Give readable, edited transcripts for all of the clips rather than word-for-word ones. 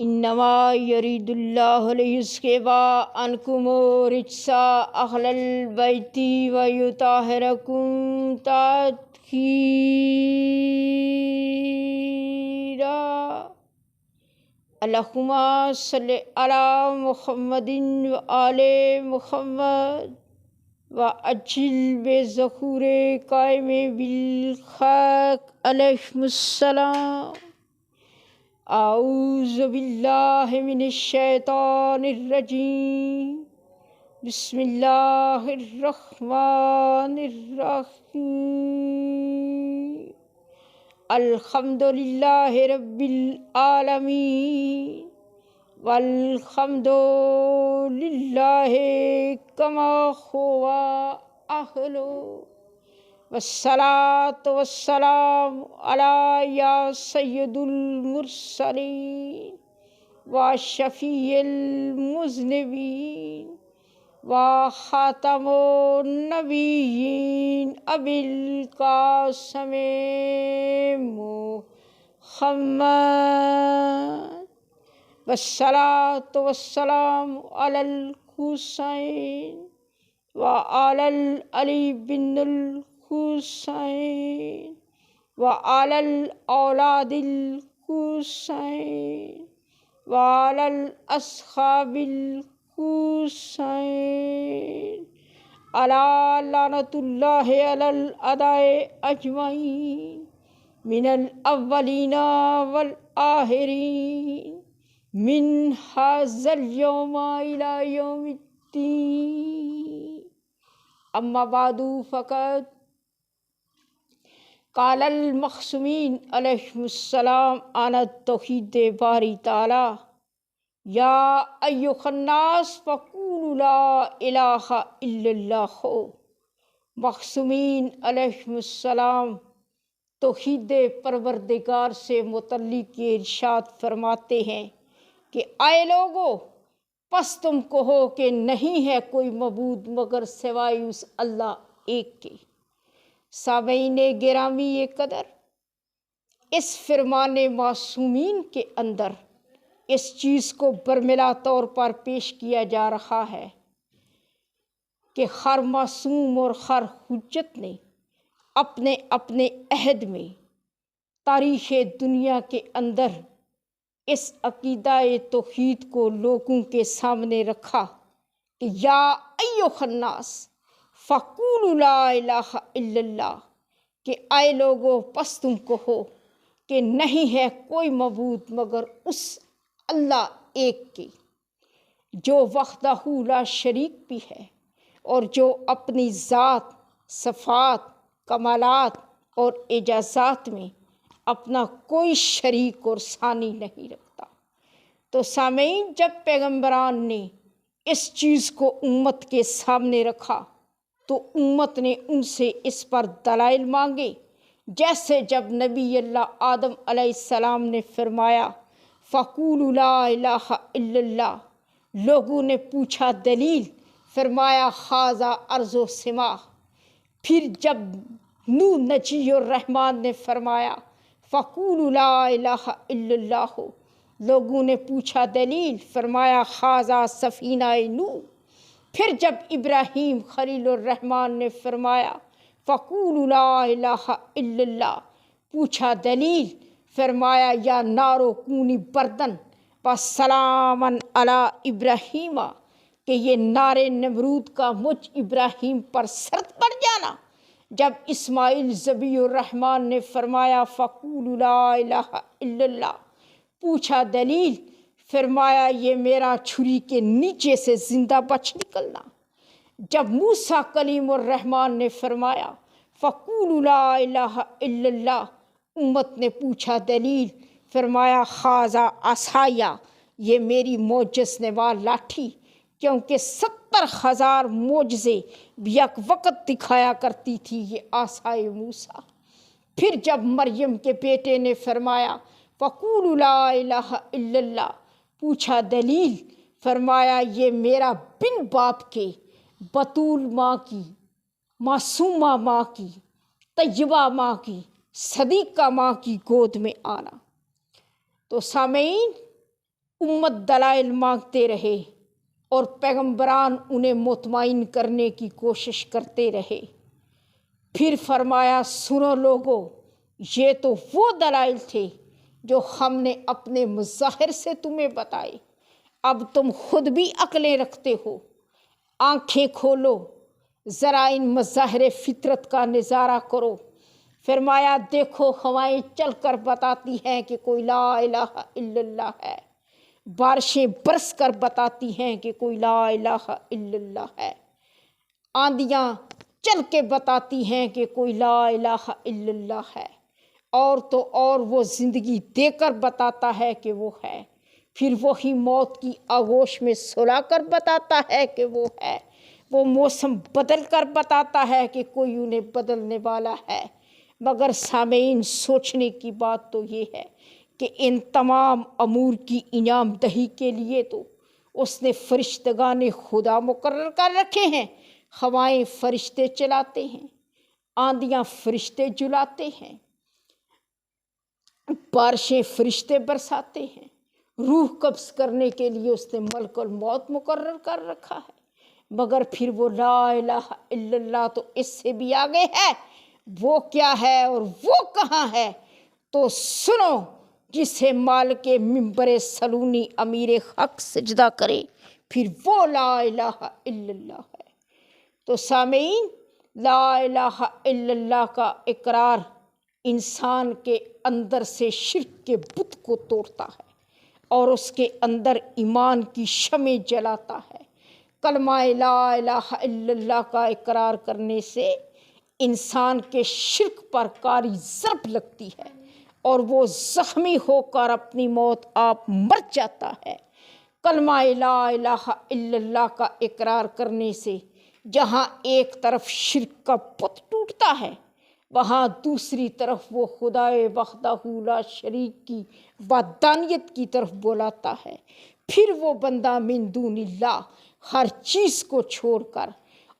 انما یرید اللہ لیذہب عنکم الرجس اہل البیت ویطہرکم تطہیرا۔ اللہم صلی علی محمد وآل محمد وعجل بظہور قائم بالحق علیہ السلام۔ اعوذ باللہ من الشیطان الرجیم، بسم اللہ الرحمن الرحیم۔ الحمد للہ رب العالمین، والحمد للہ کما ہو اہلہ، والصلاۃ والسلام علی یا سید المرسلین وشفیع المذنبین وخاتم النبیین ابی القاسم محمد، والصلاۃ والسلام علی الحسین وعلی علی بن الحسین وعلی اولاد الحسین وعلی اصحاب الحسین، الا لعنۃ اللہ علی الاعداء اجمعین من الاولین والآخرین من ھذا اليوم الی یوم الدین۔ اما بعد فقد قال المخصومین علیہم السلام عن التوحید باری تعالی، یا ایھا الناس فقولوا لا الہ الا اللہ۔ مخصومین علیہم السلام توحید پروردگار سے متعلق یہ ارشاد فرماتے ہیں کہ اے لوگو، پس تم کہو کہ نہیں ہے کوئی معبود مگر سوائے اس اللہ ایک کے۔ سامعین گرامی قدر، اس فرمان معصومین کے اندر اس چیز کو برملا طور پر پیش کیا جا رہا ہے کہ ہر معصوم اور ہر حجت نے اپنے اپنے عہد میں تاریخ دنیا کے اندر اس عقیدہ توحید کو لوگوں کے سامنے رکھا کہ یا ایھا الناس فقولوا لا الہ الا اللہ، کہ اے لوگو پس تم کہو کہ نہیں ہے کوئی معبود مگر اس اللہ ایک کے، جو وحدہ لا شریک بھی ہے اور جو اپنی ذات، صفات، کمالات اور اعجازات میں اپنا کوئی شریک اور ثانی نہیں رکھتا۔ تو سامعین، جب پیغمبران نے اس چیز کو امت کے سامنے رکھا تو امت نے ان سے اس پر دلائل مانگے، جیسے جب نبی اللہ آدم علیہ السلام نے فرمایا فقولوا لا الہ الا اللہ، لوگوں نے پوچھا دلیل، فرمایا ھذا ارض و سما۔ پھر جب نوح نجی الرحمن نے فرمایا فقولوا لا الہ الا اللہ، لوگوں نے پوچھا دلیل، فرمایا ھذا سفینہ نوح۔ پھر جب ابراہیم خلیل الرحمن نے فرمایا فقولوا لا الہ الا اللہ، پوچھا دلیل، فرمایا یا نار کونی بردن وسلاما علی ابراہیم، کہ یہ نار نمرود کا مجھ ابراہیم پر سرد پڑ جانا۔ جب اسماعیل ذبیح الرحمن نے فرمایا فقولوا لا الہ الا اللہ، پوچھا دلیل، فرمایا یہ میرا چھری کے نیچے سے زندہ بچ نکلنا۔ جب موسیٰ کلیم الرحمن نے فرمایا فقولوا لا الہ الا اللہ، امت نے پوچھا دلیل، فرمایا ھذا عصای، یہ میری معجز نما لاٹھی، کیونکہ 70,000 معجزے یک وقت دکھایا کرتی تھی یہ عصائے موسیٰ۔ پھر جب مریم کے بیٹے نے فرمایا فقولوا لا الہ الا اللہ، پوچھا دلیل، فرمایا یہ میرا بن باپ کے بطول ماں کی، معصومہ ماں کی، طیبہ ماں کی، صدیقہ ماں کی گود میں آنا۔ تو سامعین، امت دلائل مانگتے رہے اور پیغمبران انہیں مطمئن کرنے کی کوشش کرتے رہے۔ پھر فرمایا سنو لوگو، یہ تو وہ دلائل تھے جو ہم نے اپنے مظاہر سے تمہیں بتائے، اب تم خود بھی عقلیں رکھتے ہو، آنکھیں کھولو، ذرا ان مظاہر فطرت کا نظارہ کرو۔ فرمایا دیکھو ہوائیں چل کر بتاتی ہیں کہ کوئی لا الہ الا اللہ ہے، بارشیں برس کر بتاتی ہیں کہ کوئی لا الہ الا اللہ ہے، آندیاں چل کے بتاتی ہیں کہ کوئی لا الہ الا اللہ ہے، اور تو اور وہ زندگی دے کر بتاتا ہے کہ وہ ہے، پھر وہی موت کی آغوش میں سلا کر بتاتا ہے کہ وہ ہے، وہ موسم بدل کر بتاتا ہے کہ کوئی انہیں بدلنے والا ہے۔ مگر سامعین، سوچنے کی بات تو یہ ہے کہ ان تمام امور کی انعام دہی کے لیے تو اس نے فرشتگان خدا مقرر کر رکھے ہیں۔ ہوائیں فرشتے چلاتے ہیں، آندیاں فرشتے جلاتے ہیں، بارشیں فرشتے برساتے ہیں، روح قبض کرنے کے لیے اس نے ملک الموت مقرر کر رکھا ہے۔ مگر پھر وہ لا الہ الا اللہ تو اس سے بھی آگے ہے، وہ کیا ہے اور وہ کہاں ہے؟ تو سنو، جسے مالک منبر سلونی امیر حق سجدہ کرے، پھر وہ لا الہ الا اللہ ہے۔ تو سامعین، لا الہ الا اللہ کا اقرار انسان کے اندر سے شرک کے بت کو توڑتا ہے اور اس کے اندر ایمان کی شمع جلاتا ہے۔ کلمہ لا الہ الا اللہ کا اقرار کرنے سے انسان کے شرک پر کاری ضرب لگتی ہے اور وہ زخمی ہو کر اپنی موت آپ مر جاتا ہے۔ کلمہ لا الہ الا اللہ کا اقرار کرنے سے جہاں ایک طرف شرک کا بت ٹوٹتا ہے، وہاں دوسری طرف وہ خدائے وحدہ لا شریک کی وحدانیت کی طرف بلاتا ہے۔ پھر وہ بندہ من دون اللہ ہر چیز کو چھوڑ کر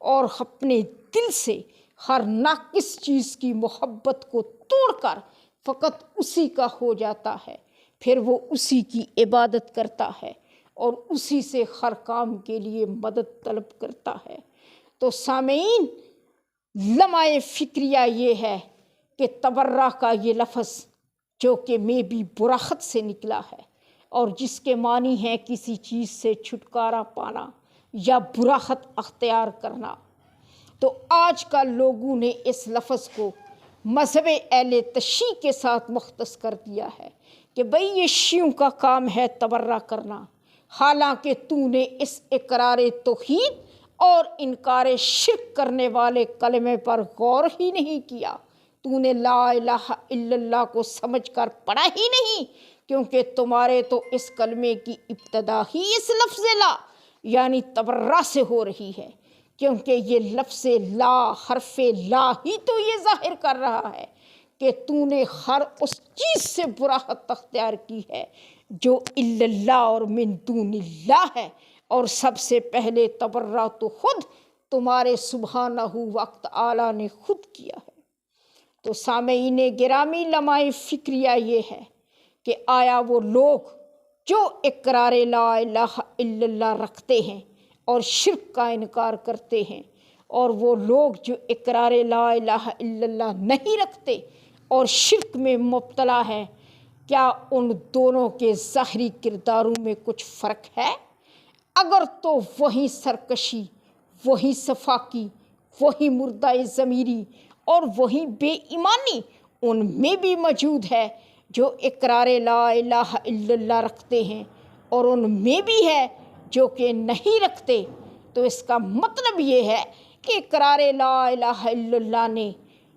اور اپنے دل سے ہر ناقص چیز کی محبت کو توڑ کر فقط اسی کا ہو جاتا ہے۔ پھر وہ اسی کی عبادت کرتا ہے اور اسی سے ہر کام کے لیے مدد طلب کرتا ہے۔ تو سامعین، لمحہ فکریہ یہ ہے کہ تبرہ کا یہ لفظ جو کہ میں بھی براخت سے نکلا ہے اور جس کے معنی ہے کسی چیز سے چھٹکارا پانا یا براخت اختیار کرنا، تو آج کل لوگوں نے اس لفظ کو مذہب اہل تشیع کے ساتھ مختص کر دیا ہے کہ بھئی یہ شیعوں کا کام ہے تبرہ کرنا، حالانکہ تو نے اس اقرار توحید اور انکار شرک کرنے والے کلمے پر غور ہی نہیں کیا، تو نے لا الہ الا اللہ کو سمجھ کر پڑھا ہی نہیں، کیونکہ تمہارے تو اس کلمے کی ابتدا ہی اس لفظ لا یعنی تبرہ سے ہو رہی ہے، کیونکہ یہ لفظ لا، حرف لا ہی تو یہ ظاہر کر رہا ہے کہ تو نے ہر اس چیز سے براحت اختیار کی ہے جو الا اللہ اور من دون اللہ ہے، اور سب سے پہلے تبرہ تو خود تمہارے سبحانہ وقت اعلیٰ نے خود کیا ہے۔ تو سامعین گرامی، لمحہ فکریہ یہ ہے کہ آیا وہ لوگ جو اقرار لا الہ الا اللہ رکھتے ہیں اور شرک کا انکار کرتے ہیں، اور وہ لوگ جو اقرار لا الہ الا اللہ نہیں رکھتے اور شرک میں مبتلا ہے، کیا ان دونوں کے ظاہری کرداروں میں کچھ فرق ہے؟ اگر تو وہی سرکشی، وہی صفاقی، وہی مردہ ضمیری اور وہی بے ایمانی ان میں بھی موجود ہے جو اقرار لا الہ الا اللہ رکھتے ہیں، اور ان میں بھی ہے جو کہ نہیں رکھتے، تو اس کا مطلب یہ ہے کہ اقرار لا الہ الا اللہ نے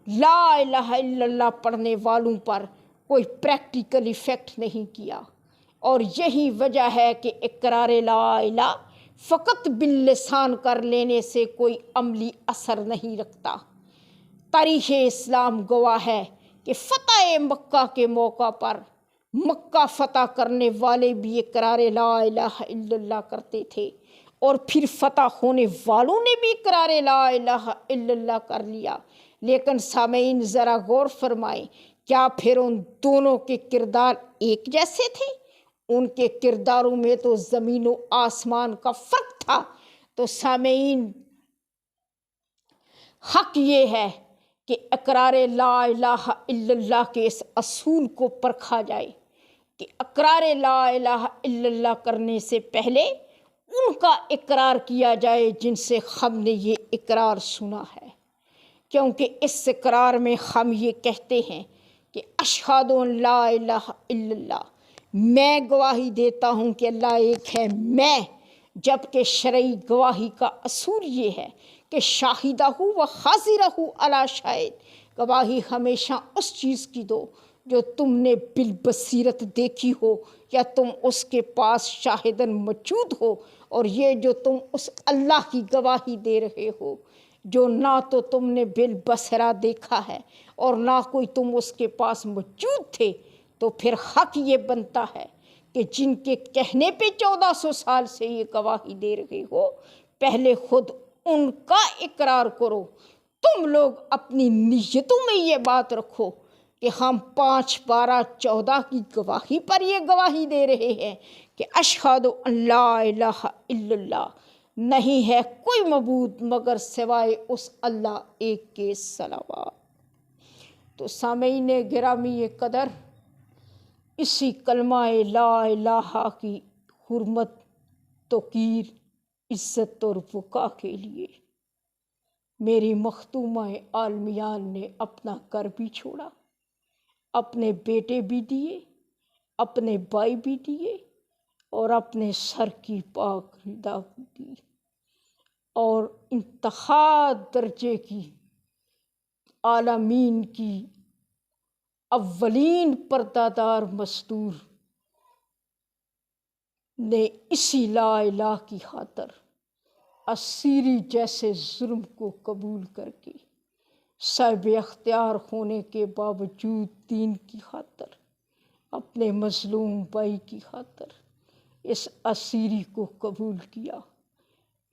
لا الہ الا اللہ پڑھنے والوں پر کوئی پریکٹیکل ایفیکٹ نہیں کیا، اور یہی وجہ ہے کہ اقرار لا الہ فقط باللسان کر لینے سے کوئی عملی اثر نہیں رکھتا۔ تاریخ اسلام گواہ ہے کہ فتح مکہ کے موقع پر مکہ فتح کرنے والے بھی اقرار لا الہ الا اللہ کرتے تھے، اور پھر فتح ہونے والوں نے بھی اقرار لا الہ الا اللہ کر لیا۔ لیکن سامعین ذرا غور فرمائیں، کیا پھر ان دونوں کے کردار ایک جیسے تھے؟ ان کے کرداروں میں تو زمین و آسمان کا فرق تھا۔ تو سامعین، حق یہ ہے کہ اقرار لا الہ الا اللہ کے اس اصول کو پرکھا جائے کہ اقرار لا الہ الا اللہ کرنے سے پہلے ان کا اقرار کیا جائے جن سے ہم نے یہ اقرار سنا ہے، کیونکہ اس اقرار میں ہم یہ کہتے ہیں کہ اشہد ان لا الہ الا اللہ، میں گواہی دیتا ہوں کہ اللہ ایک ہے، میں، جبکہ شرعی گواہی کا اصول یہ ہے کہ شاہدہ و حاضرہ علی شاہد، گواہی ہمیشہ اس چیز کی دو جو تم نے بالبصیرت دیکھی ہو یا تم اس کے پاس شاہدن موجود ہو، اور یہ جو تم اس اللہ کی گواہی دے رہے ہو جو نہ تو تم نے بالبصرہ دیکھا ہے اور نہ کوئی تم اس کے پاس موجود تھے، تو پھر حق یہ بنتا ہے کہ جن کے کہنے پہ 1400 سال سے یہ گواہی دے رہے ہو، پہلے خود ان کا اقرار کرو۔ تم لوگ اپنی نیتوں میں یہ بات رکھو کہ ہم 5، 12، 14 کی گواہی پر یہ گواہی دے رہے ہیں کہ اشہد ان لا الہ الا اللہ، نہیں ہے کوئی معبود مگر سوائے اس اللہ ایک کے صلوات۔ تو سامعین گرامی قدر، اسی کلمہ لا الہ کی حرمت، توقیر، عزت اور وقار کے لیے میری مختومہ عالمیان نے اپنا گھر بھی چھوڑا، اپنے بیٹے بھی دیے، اپنے بھائی بھی دیے، اور اپنے سر کی پاک ردا بھی دی، اور انتہا درجے کی عالمین کی اولین پردہ دار مزدور نے اسی لا الہ کی خاطر اسیری جیسے ظلم کو قبول کر کے صاحب اختیار ہونے کے باوجود دین کی خاطر، اپنے مظلوم بھائی کی خاطر اس اسیری کو قبول کیا،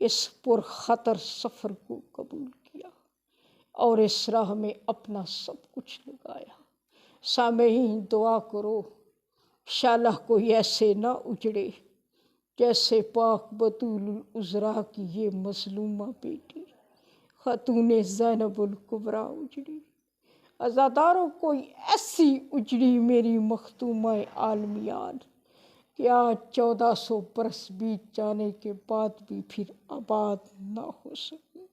اس پرخطر سفر کو قبول کیا، اور اس راہ میں اپنا سب کچھ لگایا۔ سامعین دعا کرو انشاءاللہ کوئی ایسے نہ اجڑے جیسے پاک بطول العذراء کی یہ مظلومہ بیٹی خاتون زینب الکبریٰ اجڑی۔ عزاداروں کوئی ایسی اجڑی میری مختومہ عالمیان کہ آج 1400 برس بیت جانے کے بعد بھی پھر آباد نہ ہو سکی۔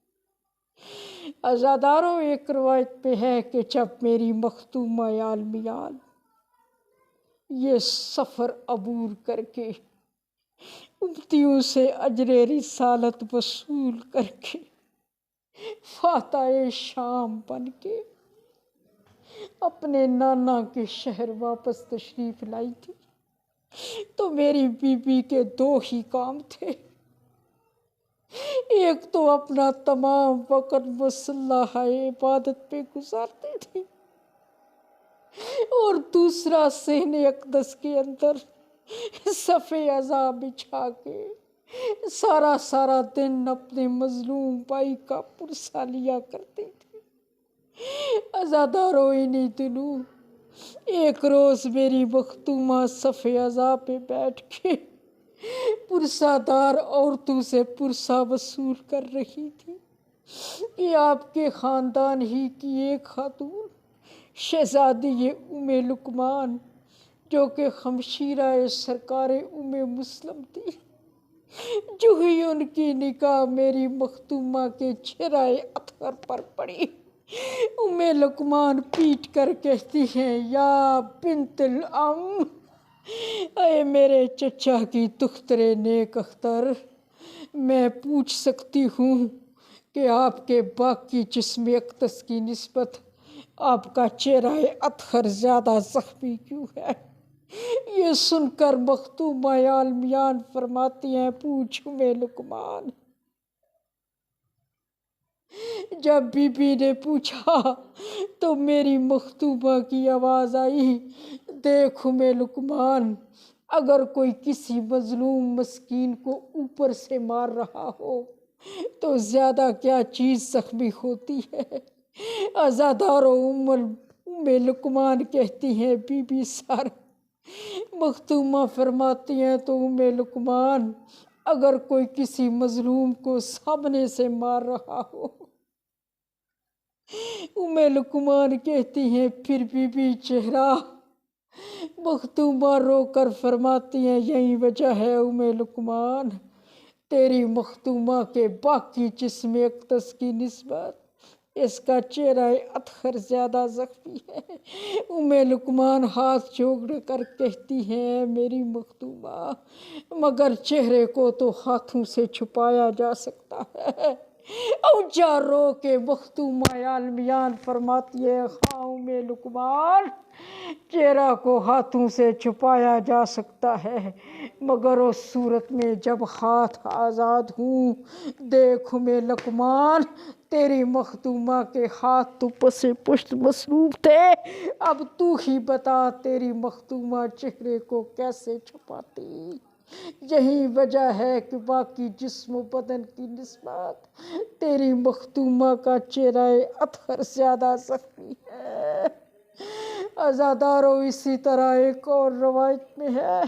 عزاداروں ایک روایت پہ ہے کہ جب میری مختومہ عالمیان یہ سفر عبور کر کے امتیوں سے اجر رسالت وصول کر کے فاتح شام بن کے اپنے نانا کے شہر واپس تشریف لائی تھی، تو میری بی بی کے 2 ہی کام تھے۔ ایک تو اپنا تمام وقت مسلح عبادت پہ گزارتی تھی، اور دوسرا صحن اقدس کے اندر صف عزا بچھا کے سارا دن اپنے مظلوم بھائی کا پرسہ لیا کرتی تھی۔ عزاداروں انہی دنوں ایک روز میری مختومہ صف عزا پہ بیٹھ کے پرسہ دار عورتوں سے پرسہ وصول کر رہی تھی کہ آپ کے خاندان ہی کی ایک خاتون شہزادی ام لقمان، جو کہ ہمشیرہ سرکار ام مسلم تھی، جو ہی ان کی نگاہ میری مختومہ کے چہرہ اطہر پر پڑی، ام لقمان پیٹ کر کہتی ہیں، یا بنت الام، اے میرے چچا کی دختر نیک اختر، میں پوچھ سکتی ہوں کہ آپ کے باقی جسم اقدس کی نسبت آپ کا چہرہ اطہر زیادہ زخمی کیوں ہے؟ یہ سن کر مختومہ عالمیان فرماتی ہیں، پوچھ ام لقمان۔ جب بی بی نے پوچھا تو میری مختومہ کی آواز آئی، دیکھ ام لقمان، اگر کوئی کسی مظلوم مسکین کو اوپر سے مار رہا ہو تو زیادہ کیا چیز زخمی ہوتی ہے؟ عزاداروں ام لقمان کہتی ہیں، بی بی سارا مختومہ فرماتی ہیں تو لقمان اگر کوئی کسی مظلوم کو سامنے سے مار رہا ہو، لقمان کہتی ہیں پھر بھی چہرہ، مختومہ رو کر فرماتی ہیں یہی وجہ ہے لقمان تیری مختومہ کے باقی جسم اقدس کی نسبت اس کا چہرہ اطہر زیادہ زخمی ہے۔ لقمان ہاتھ جوڑ کر کہتی ہیں میری مختومہ مگر چہرے کو تو ہاتھوں سے چھپایا جا سکتا ہے۔ اونچا رو کے مختومہ عالمیان فرماتی ہے ہاں لقمان چہرہ کو ہاتھوں سے چھپایا جا سکتا ہے مگر اس صورت میں جب ہاتھ آزاد ہوں۔ دیکھ لقمان تیری مختومہ کے ہاتھ تو پس پشت مصروف تھے، اب تو ہی بتا تیری مختومہ چہرے کو کیسے چھپاتی؟ یہی وجہ ہے کہ باقی جسم و بدن کی نسبت تیری مختومہ کا چہرہ اطہر زیادہ زخمی ہے۔ عزادارو اسی طرح ایک اور روایت میں ہے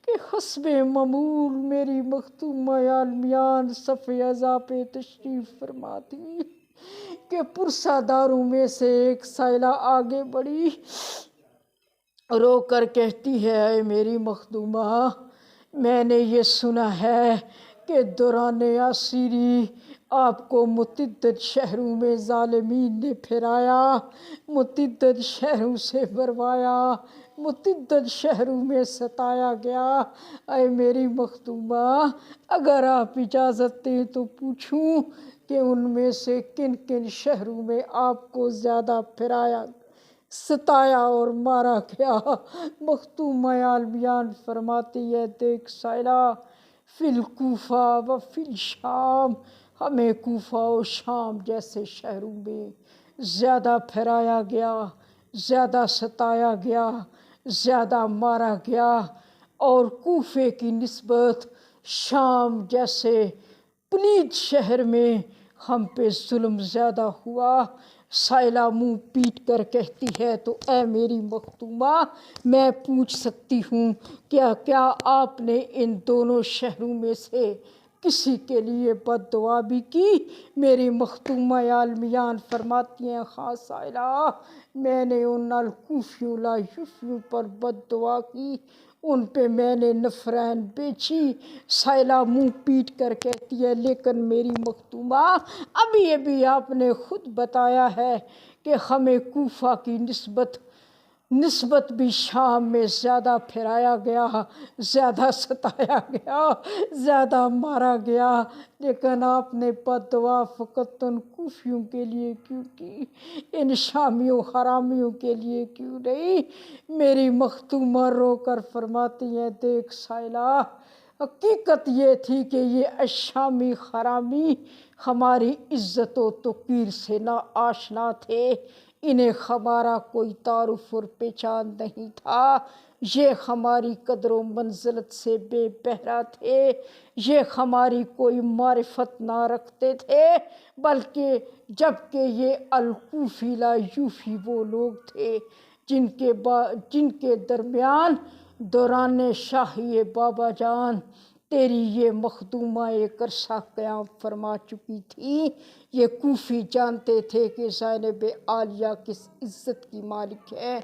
کہ حسب معمول میری مختومہ عالمیان صف عزا پہ تشریف فرما تھی کہ پرسہ داروں میں سے ایک سائلہ آگے بڑھی، رو کر کہتی ہے اے میری مخدومہ میں نے یہ سنا ہے کہ دوران عسیری آپ کو متعدد شہروں میں ظالمین نے پھرایا، متعدد شہروں سے بروایا، متعدد شہروں میں ستایا گیا۔ اے میری مخدومہ اگر آپ اجازت دیں تو پوچھوں کہ ان میں سے کن کن شہروں میں آپ کو زیادہ پھرایا، ستایا اور مارا گیا؟ مختومہ عالمیان فرماتی ہے دیکھ سائلہ فی الکوفہ و فی الشام، ہمیں کوفہ و شام جیسے شہروں میں زیادہ پھرایا گیا، زیادہ ستایا گیا، زیادہ مارا گیا، اور کوفے کی نسبت شام جیسے پلید شہر میں ہم پہ ظلم زیادہ ہوا۔ سائلہ منہ پیٹ کر کہتی ہے تو اے میری مختومہ میں پوچھ سکتی ہوں کیا آپ نے ان دونوں شہروں میں سے کسی کے لیے بد دعا بھی کی؟ میری مختومہ عالمیان فرماتی ہیں ہاں سائلہ میں نے ان الکوفیوں لایوفیوں پر بد دعا کی، ان پہ میں نے نفرین بیچی۔ سائلہ منہ پیٹ کر کہتی ہے لیکن میری مختومہ ابھی آپ نے خود بتایا ہے کہ ہمیں کوفہ کی نسبت بھی شام میں زیادہ پھرایا گیا، زیادہ ستایا گیا، زیادہ مارا گیا، لیکن آپ نے بد دعا فقط ان کوفیوں کے لیے کیوں کی، ان شامیوں حرامیوں کے لیے کیوں نہیں؟ میری مختومہ رو کر فرماتی ہیں دیکھ سائلہ حقیقت یہ تھی کہ یہ شامی حرامی ہماری عزت و توقیر سے نا آشنا تھے، انہیں ہمارا کوئی تعارف اور پہچان نہیں تھا، یہ ہماری قدر و منزلت سے بے بہرہ تھے، یہ ہماری کوئی معرفت نہ رکھتے تھے، بلکہ جبکہ یہ الکوفی لایوفی وہ لوگ تھے جن کے درمیان دوران شاہی بابا جان تیری یہ مخدومہ ایک عرصہ قیام فرما چکی تھی۔ یہ کوفی جانتے تھے کہ زینب عالیہ کس عزت کی مالک ہے،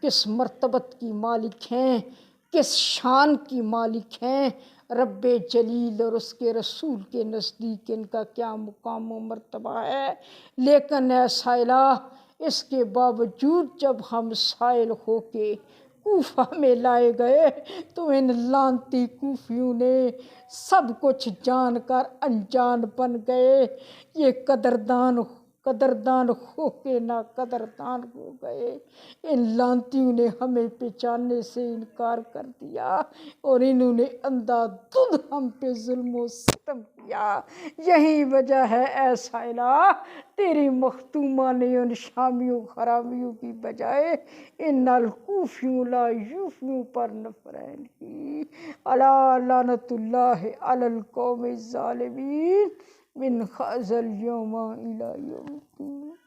کس مرتبت کی مالک ہیں، کس شان کی مالک ہیں، رب جلیل اور اس کے رسول کے نزدیک ان کا کیا مقام و مرتبہ ہے۔ لیکن اے سائلہ اس کے باوجود جب ہم سائل ہو کے کوفہ میں لائے گئے تو ان لعنتی کوفیوں نے سب کچھ جان کر انجان بن گئے، یہ قدردان ہو کے نا قدردان ہو گئے، ان لعنتیوں نے ہمیں پہچاننے سے انکار کر دیا اور انہوں نے اندھا دھند ہم پہ ظلم و ستم کیا۔ یہی وجہ ہے اے سائلہ تیری مختومہ نے ان شامیوں حرامیوں کی بجائے ان الکوفیوں لایوفیوں پر نفرین کی۔ الا لعنت اللہ علی القوم الظالمین من هذا اليوم الى یوم الدین۔